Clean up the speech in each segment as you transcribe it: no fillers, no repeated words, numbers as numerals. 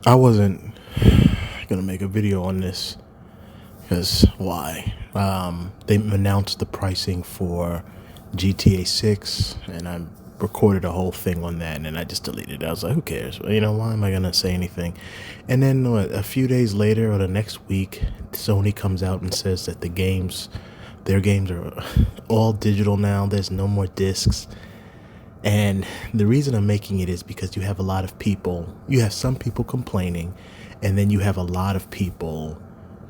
I wasn't gonna make a video on this because why? They announced the pricing for GTA 6, and I recorded a whole thing on that, and then I just deleted it. I was like, who cares? You know, why am I gonna say anything? And then a few days later, or the next week, Sony comes out and says that their games are all digital now. There's no more discs. And the reason I'm making it is because you have some people complaining, and then you have a lot of people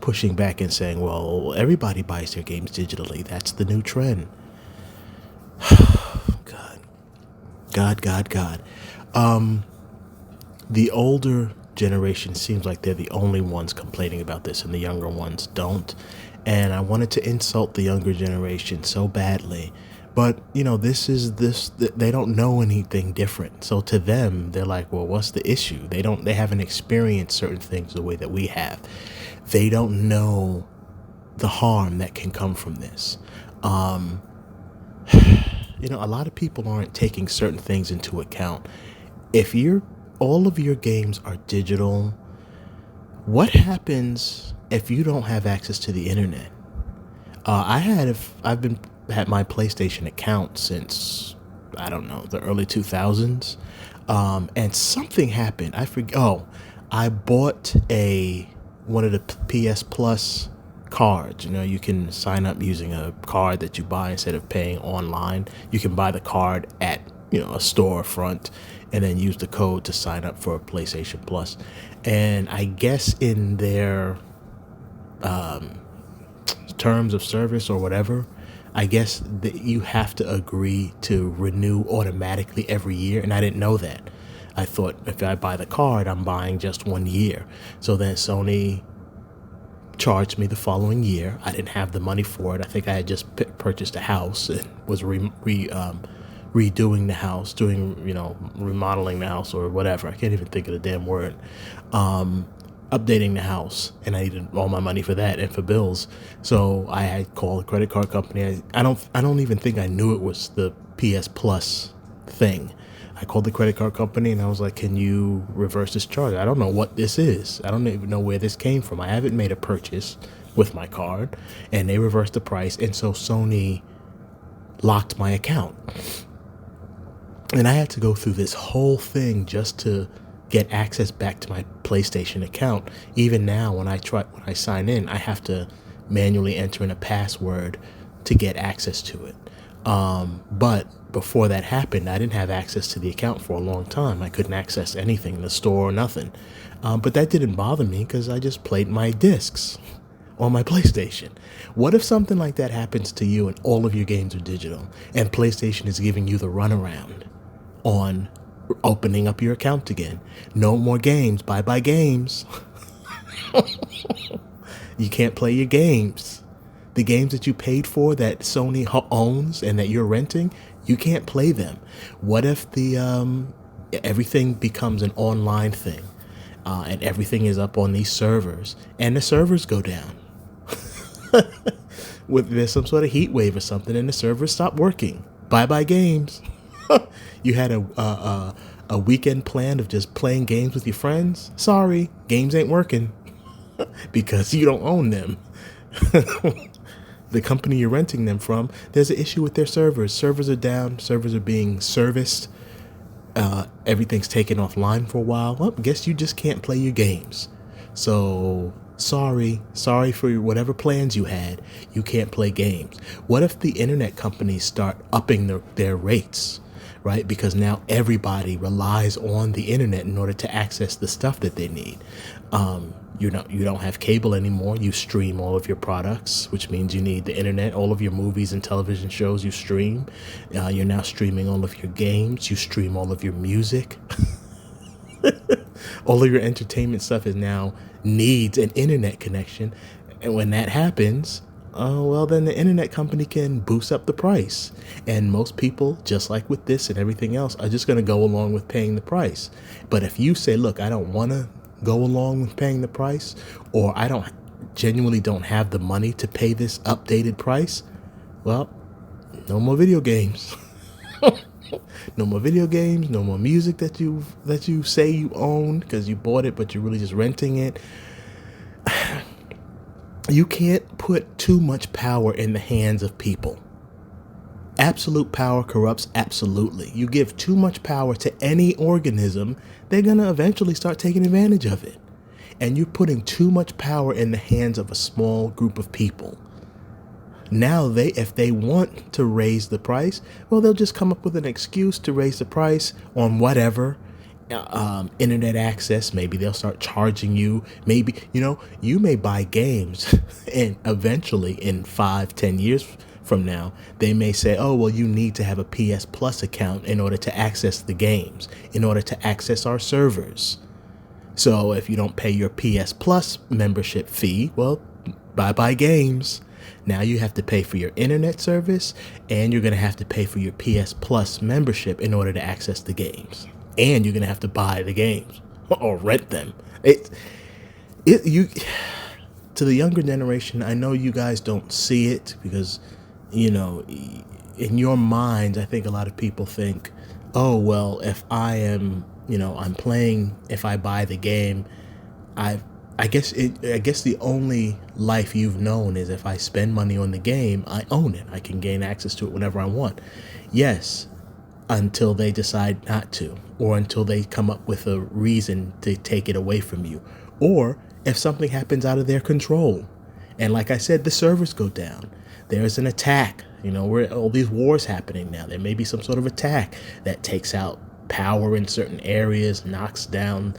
pushing back and saying, well, everybody buys their games digitally. That's the new trend. God, God, God, God. The older generation seems like they're the only ones complaining about this, and the younger ones don't. And I wanted to insult the younger generation so badly. But, you know, they don't know anything different. So to them, they're like, well, what's the issue? They haven't experienced certain things the way that we have. They don't know the harm that can come from this. You know, a lot of people aren't taking certain things into account. If all of your games are digital, what happens if you don't have access to the internet? I've been had my PlayStation account since, I don't know, the early 2000s. And something happened. I forget. Oh, I bought one of the PS Plus cards. You know, you can sign up using a card that you buy instead of paying online. You can buy the card at, you know, a storefront and then use the code to sign up for a PlayStation Plus. And I guess in their terms of service or whatever, I guess that you have to agree to renew automatically every year. And I didn't know that. I thought if I buy the card, I'm buying just 1 year. So then Sony charged me the following year. I didn't have the money for it. I think I had just purchased a house and was redoing the house, remodeling the house or whatever. I can't even think of the damn word. Updating the house, and I needed all my money for that and for bills. So I had called a credit card company. I don't even think I knew it was the PS Plus thing. I called the credit card company and I was like, can you reverse this charge? I don't know what this is. I don't even know where this came from. I haven't made a purchase with my card. And they reversed the price, and so Sony locked my account. And I had to go through this whole thing just to get access back to my PlayStation account. Even now, when I sign in, I have to manually enter in a password to get access to it. But before that happened, I didn't have access to the account for a long time. I couldn't access anything in the store or nothing. But that didn't bother me because I just played my discs on my PlayStation. What if something like that happens to you and all of your games are digital and PlayStation is giving you the runaround on opening up your account again? No more games. Bye games. You can't play your games. The games that you paid for that Sony owns and that you're renting, you can't play them. What if everything becomes an online thing, and everything is up on these servers and the servers go down? There's some sort of heat wave or something and the servers stop working. Bye games. You had a weekend plan of just playing games with your friends. Sorry, games ain't working because you don't own them. The company you're renting them from, there's an issue with their servers. Servers are down. Servers are being serviced. Everything's taken offline for a while. Well, guess you just can't play your games. So sorry for whatever plans you had. You can't play games. What if the internet companies start upping their rates? Right? Because now everybody relies on the internet in order to access the stuff that they need. You don't have cable anymore. You stream all of your products, which means you need the internet. All of your movies and television shows you stream. You're now streaming all of your games. You stream all of your music. All of your entertainment stuff needs an internet connection. And when that happens, then the internet company can boost up the price. And most people, just like with this and everything else, are just going to go along with paying the price. But if you say, look, I don't want to go along with paying the price, or I genuinely don't have the money to pay this updated price, well, no more video games. No more video games, no more music that you say you own because you bought it but you're really just renting it. You can't put too much power in the hands of people. Absolute power corrupts absolutely. You give too much power to any organism, they're going to eventually start taking advantage of it. And you're putting too much power in the hands of a small group of people. Now if they want to raise the price, well, they'll just come up with an excuse to raise the price on whatever. Internet access, maybe they'll start charging you. Maybe, you may buy games and eventually in 5-10 years from now, they may say, oh, well, you need to have a PS Plus account in order to access the games, in order to access our servers. So if you don't pay your PS Plus membership fee, well, bye-bye games. Now you have to pay for your internet service, and you're going to have to pay for your PS Plus membership in order to access the games. And you're going to have to buy the games or rent them. To the younger generation, I know you guys don't see it because, in your minds, I think a lot of people think, oh, well, if I am, I'm playing, if I buy the game, I guess the only life you've known is if I spend money on the game, I own it. I can gain access to it whenever I want. Yes, until they decide not to, or until they come up with a reason to take it away from you, or if something happens out of their control. And like I said, the servers go down. There's an attack, where all these wars happening now. There may be some sort of attack that takes out power in certain areas, knocks down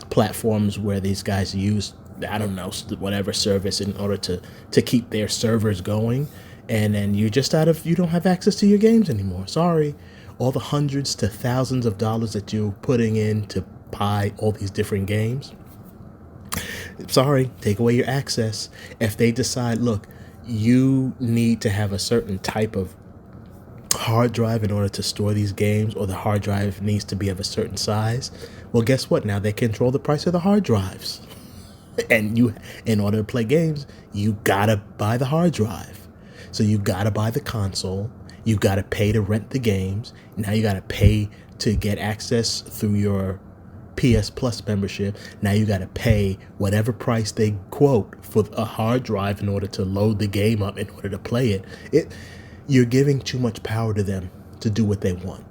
platforms where these guys use, I don't know, whatever service in order to keep their servers going. And then you don't have access to your games anymore. Sorry. All the hundreds to thousands of dollars that you're putting in to buy all these different games. Sorry, take away your access. If they decide, look, you need to have a certain type of hard drive in order to store these games, or the hard drive needs to be of a certain size, well, guess what? Now they control the price of the hard drives. And in order to play games, you gotta buy the hard drive. So you got to buy the console, you got to pay to rent the games, now you got to pay to get access through your PS Plus membership, now you got to pay whatever price they quote for a hard drive in order to load the game up, in order to play it. You're giving too much power to them to do what they want.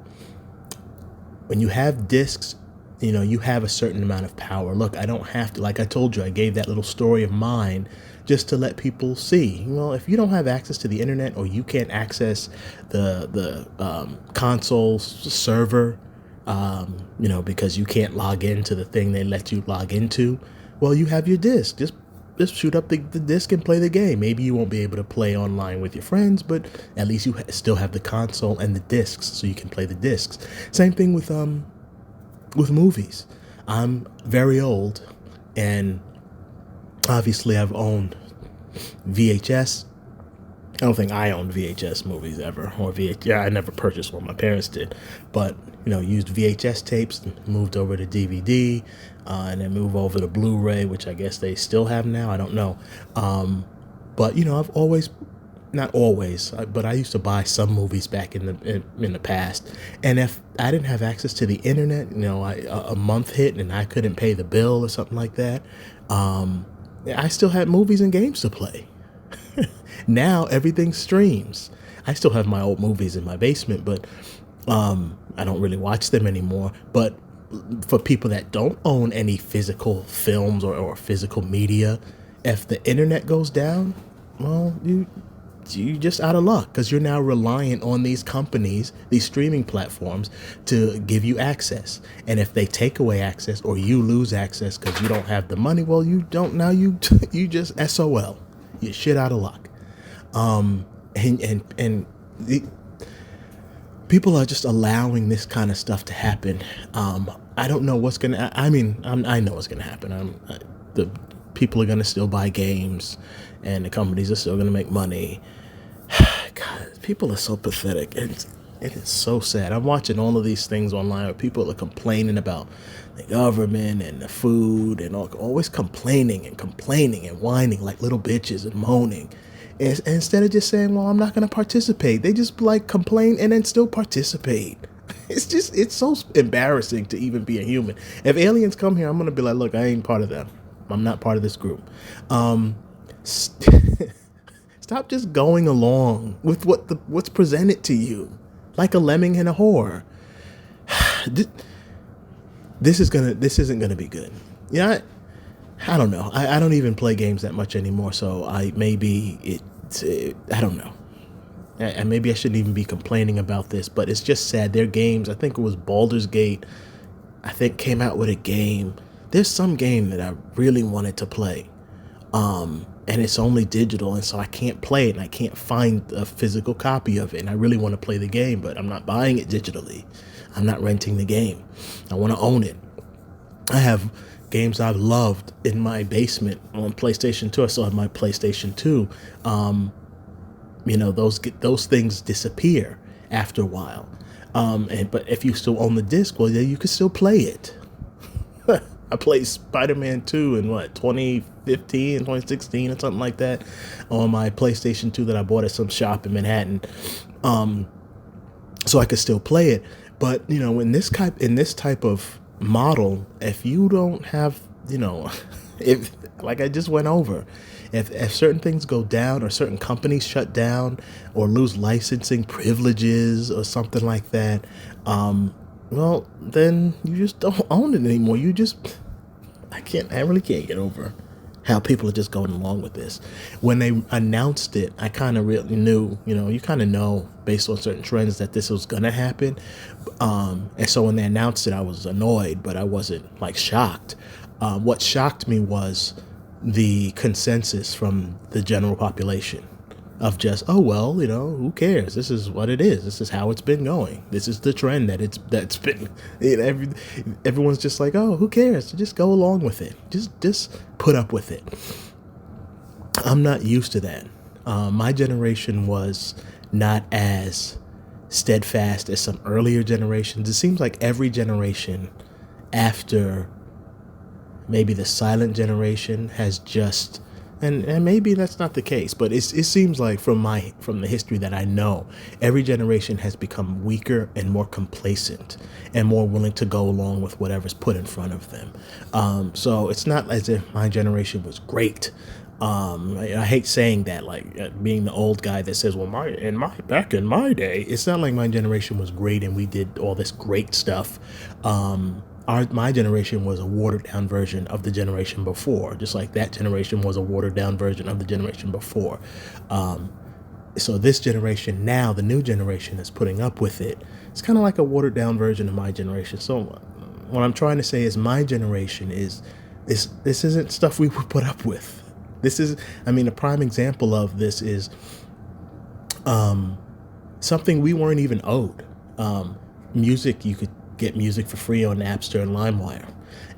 When you have discs, you have a certain amount of power. Look, I don't have to, like I told you, I gave that little story of mine just to let people see, if you don't have access to the internet, or you can't access the console server, because you can't log into the thing they let you log into, well, you have your disc. Just shoot up the disc and play the game. Maybe you won't be able to play online with your friends, but at least you still have the console and the discs, so you can play the discs. Same thing with movies. I'm very old, and obviously I've owned VHS. I don't think I owned VHS movies ever, or I never purchased one. My parents did, but used VHS tapes, moved over to DVD, and then moved over to Blu-ray, which I guess they still have now. I don't know, but I've always, not always, but I used to buy some movies back in the past, and if I didn't have access to the internet, a month hit and I couldn't pay the bill or something like that, I still had movies and games to play. Now everything streams. I still have my old movies in my basement, but I don't really watch them anymore. But for people that don't own any physical films or physical media, if the internet goes down, well, you just out of luck, because you're now reliant on these companies, these streaming platforms, to give you access. And if they take away access, or you lose access because you don't have the money, well, you don't. Now you just SOL. You're shit out of luck. People are just allowing this kind of stuff to happen. I don't know what's gonna. I know what's gonna happen. The people are gonna still buy games, and the companies are still gonna make money. God, people are so pathetic. It is so sad. I'm watching all of these things online where people are complaining about the government and the food, and always complaining and whining like little bitches and moaning. Instead of just saying, well, I'm not going to participate, they just like complain and then still participate. It's so embarrassing to even be a human. If aliens come here, I'm going to be like, look, I ain't part of them. I'm not part of this group. Stop just going along with what's presented to you, like a lemming in a whore. This isn't gonna be good. Yeah, I don't know. I don't even play games that much anymore, so I don't know. And maybe I shouldn't even be complaining about this, but it's just sad. Their games, I think it was Baldur's Gate, I think came out with a game. There's some game that I really wanted to play. And it's only digital, and so I can't play it, and I can't find a physical copy of it. And I really want to play the game, but I'm not buying it digitally. I'm not renting the game. I want to own it. I have games I've loved in my basement on PlayStation 2. I still have my PlayStation 2. Those things disappear after a while. But if you still own the disc, well, yeah, you can still play it. I played Spider-Man 2 in 2015, 2016 or something like that on my PlayStation 2 that I bought at some shop in Manhattan. So I could still play it. But, in this type of model, if you don't have, if like I just went over, if certain things go down or certain companies shut down or lose licensing privileges or something like that, well, then you just don't own it anymore. I really can't get over how people are just going along with this. When they announced it, I kind of really knew, you kind of know based on certain trends that this was going to happen. And so when they announced it, I was annoyed, but I wasn't like shocked. What shocked me was the consensus from the general population of just, oh, well, who cares? This is what it is. This is how it's been going. This is the trend that's been, everyone's just like, oh, who cares? Just go along with it. Just put up with it. I'm not used to that. My generation was not as steadfast as some earlier generations. It seems like every generation after maybe the silent generation has just, and maybe that's not the case, but it seems like from the history that I know, every generation has become weaker and more complacent and more willing to go along with whatever's put in front of them. So it's not as if my generation was great. I hate saying that, like being the old guy that says, well, back in my day, it's not like my generation was great and we did all this great stuff. My generation was a watered down version of the generation before, just like that generation was a watered down version of the generation before. So this generation now, the new generation is putting up with it. It's kind of like a watered down version of my generation. So what I'm trying to say is my generation this isn't stuff we would put up with. This is, a prime example of this is something we weren't even owed. Music, you could get music for free on Napster and LimeWire.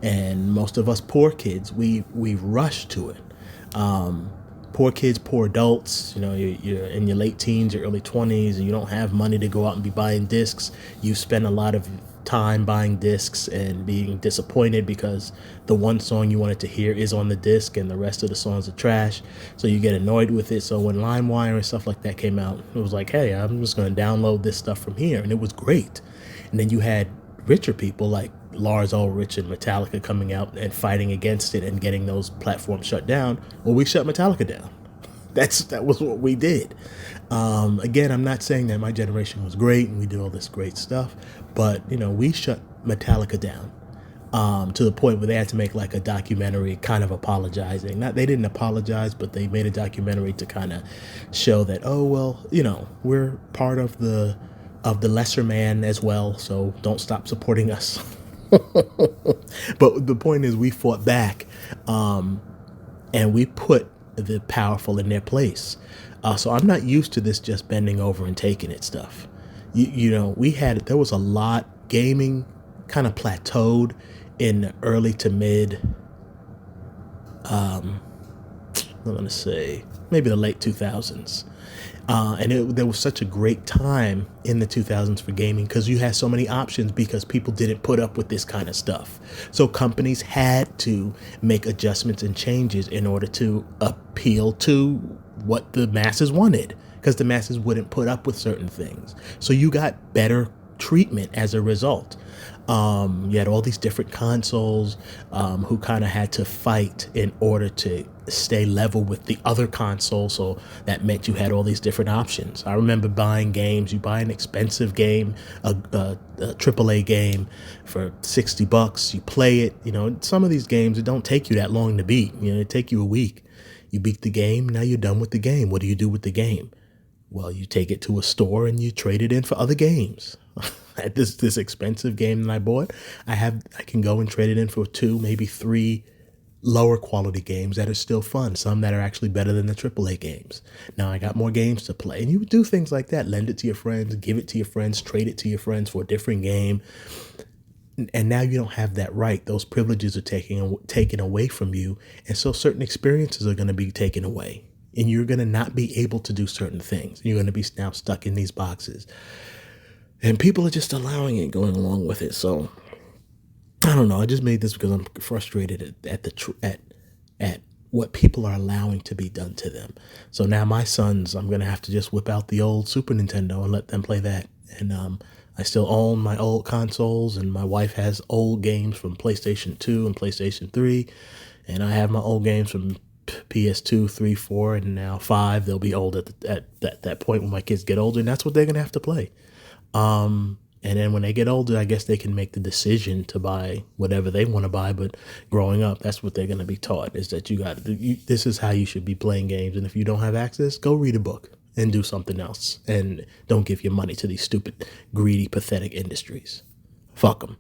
And most of us poor kids, we rush to it. Poor kids, poor adults, you're in your late teens, your early 20s, and you don't have money to go out and be buying discs. You spend a lot of time buying discs and being disappointed because the one song you wanted to hear is on the disc and the rest of the songs are trash. So you get annoyed with it. So when LimeWire and stuff like that came out, it was like, hey, I'm just going to download this stuff from here. And it was great. And then you had richer people like Lars Ulrich and Metallica coming out and fighting against it and getting those platforms shut down. Well, we shut Metallica down. That was what we did. Again, I'm not saying that my generation was great and we did all this great stuff, but we shut Metallica down to the point where they had to make like a documentary kind of apologizing. They didn't apologize, but they made a documentary to kind of show that, oh, well, we're part of the lesser man as well, so don't stop supporting us. But the point is we fought back and we put the powerful in their place. So I'm not used to this just bending over and taking it stuff. There was a lot, gaming kind of plateaued in the early to mid, I'm going to say maybe the late 2000s. There was such a great time in the 2000s for gaming because you had so many options because people didn't put up with this kind of stuff. So companies had to make adjustments and changes in order to appeal to what the masses wanted, because the masses wouldn't put up with certain things. So you got better treatment as a result. You had all these different consoles who kind of had to fight in order to stay level with the other console. So that meant you had all these different options. I remember buying games. You buy an expensive game, a AAA game for $60. You play it. You know, some of these games, it don't take you that long to beat. You know, it take you a week. You beat the game. Now you're done with the game. What do you do with the game? Well, you take it to a store and you trade it in for other games. At this expensive game that I bought, I can go and trade it in for 2, maybe 3 lower quality games that are still fun. Some that are actually better than the AAA games. Now I got more games to play, and you would do things like that. Lend it to your friends, give it to your friends, trade it to your friends for a different game. And now you don't have that right. Those privileges are taken away from you, and so certain experiences are going to be taken away, and you're going to not be able to do certain things. You're going to be now stuck in these boxes. And people are just allowing it, going along with it. So I don't know. I just made this because I'm frustrated at what people are allowing to be done to them. So now my sons, I'm gonna have to just whip out the old Super Nintendo and let them play that. And I still own my old consoles, and my wife has old games from PlayStation 2 and PlayStation 3, and I have my old games from PS2, 3, 4, and now 5. They'll be old at that point when my kids get older, and that's what they're gonna have to play. And then when they get older, I guess they can make the decision to buy whatever they want to buy. But growing up, that's what they're going to be taught, is that this is how you should be playing games. And if you don't have access, go read a book and do something else. And don't give your money to these stupid, greedy, pathetic industries. Fuck them.